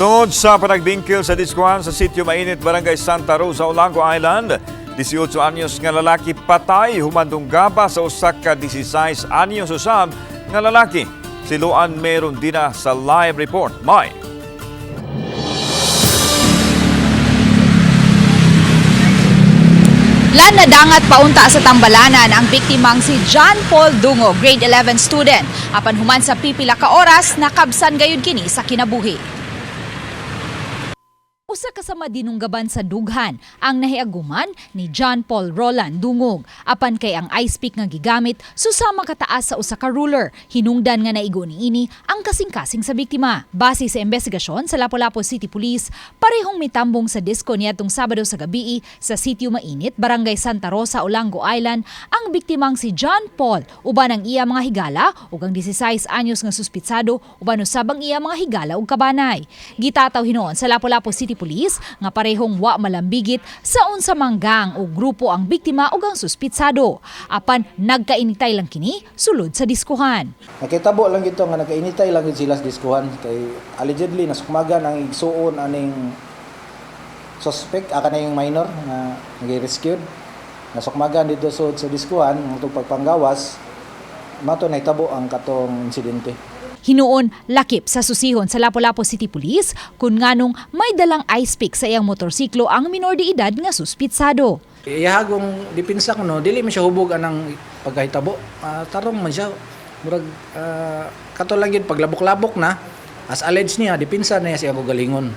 Tungod sa panagbingkil sa diskuhan sa sitio Mainit, Barangay Santa Rosa, Olango Island, 18 anyos nga lalaki patay humandong gaba sa usa ka 16 anyos usab nga lalaki. Siluan meron din na sa live report. May Lan nadangat paunta sa Tambalanan ang biktimang si John Paul Dungo, grade 11 student. Apan human sa pipila ka oras, nakabsan gayud kini sa kinabuhi. Usa ka sa madinunggaban sa dughan ang nahiaguman ni John Paul Roland Dungog. Apan kay ang ice pick nga gigamit susama kataas sa usa ka ruler. Hinungdan nga naigo niini ang kasing-kasing sa biktima. Base sa investigasyon sa Lapu-Lapu City Police, parehong mitambong sa disko niadtong Sabado sa gabi sa sitio Mainit, Barangay Santa Rosa, Olango Island ang biktimang si John Paul uban ang iya mga higala ug ang 16 anyos nga suspitsado uban usab ang iya mga higala ug kabanay. Gitataw hinuon sa Lapu-Lapu City Police nga parehong wa malambigit sa unsa mang gang o grupo ang biktima ug ang suspitsado. Apan nagkainitay lang kini sulod sa diskuhan. Nakitabo lang gito nga nagkainitay lang gid sila sa diskuhan kay allegedly nasukmagan ang igsuon aning suspect kaning minor nga nagi-rescued. Nasukmagan dito sa diskuhan ang pagpanggawas mato nahitabo ang katong insidente. Hinuon lakip sa susihon sa Lapu-Lapu City Police kung nganong may dalang ice pick sa iyang motorsiklo ang minor de edad nga suspitsado. Iyahagong dipinsa ko no, dili man siya hubog anang pagkahitabo. Tarong man siya. Murag kato lang yun paglabok-labok na as alleged niya dipinsa na siya ko galingon.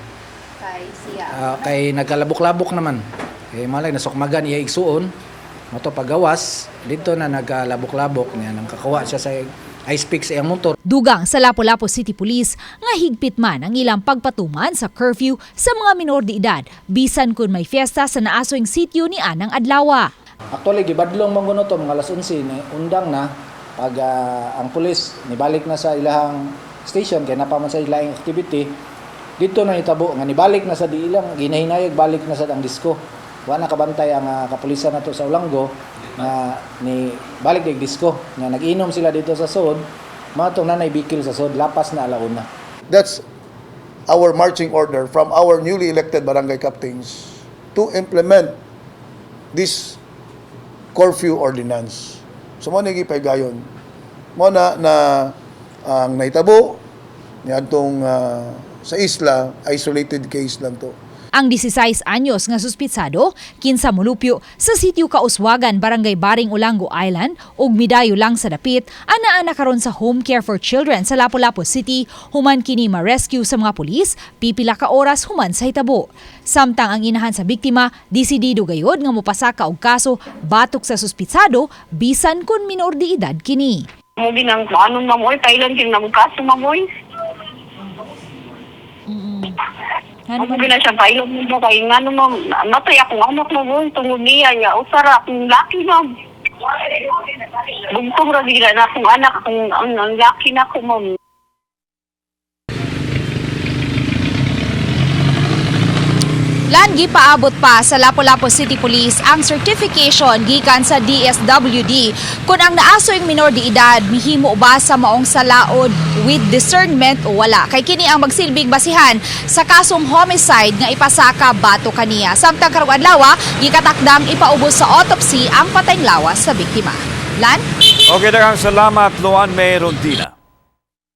Kay nagkalabok-labok naman. Kay malay nasukmagan iya igsuon. Moto pagawas dito na nagkalabok-labok niya nang kakawa siya sa ice pick sa iyang motor. Dugang sa Lapu-Lapu City Police nga higpit man ang ilang pagpatuman sa curfew sa mga minor de edad bisan kun may fiesta sa naasoing sitio ni anang adlaw. Actually gibadlong man kuno to mga alas 11 ni undang na pag ang pulis nibalik na sa ilahang station kay napaman sa ilahang activity dito na itabo nga nibalik na sa di ilang ginahinayag balik na sa ang disco. Wa na kabantay ang kapulisan nato sa Olango na ni balik dig disco nga nag-inom sila dito sa sod matong nanay bikil sa sod lapas na alauna. That's our marching order from our newly elected barangay captains to implement this curfew ordinance. So mo nigi paygayon mo na ang naitabo niadtong sa isla isolated case lang to. Ang 16 anyos nga suspitsado kinsa molupyo sa sitio Kauswagan, Barangay Baring, Olango Island ug midayo lang sa dapit ana karon sa Home Care for Children sa Lapu-Lapu City human kini ma-rescue sa mga pulis pipila ka oras human sa hitabo. Samtang ang inahan sa biktima desidido gayod nga mopasaka og kaso batok sa suspitsado bisan kun minor de edad kini. Mo binang anong mamoy kailan king namukaso mamoy. Ako gina siya pailog mo kay ngano mo matay akong anak mo mo tungod niya niya usara akong laki ma'am. Bugtong ra gila na akong anak ang laki na ko ma'am. Langi paabot pa sa Lapu-Lapu City Police ang certification gikan sa DSWD kung ang naasoing minor de edad mihimo ba sa maong salaod with discernment o wala. Kay kini ang magsilbing basihan sa kasong homicide nga ipasaka bato kaniya. Samtang karong adlaw gikatakdang ipaubos sa autopsy ang patayng lawas sa biktima. Lan? okay, daghang salamat Luan May Rondina.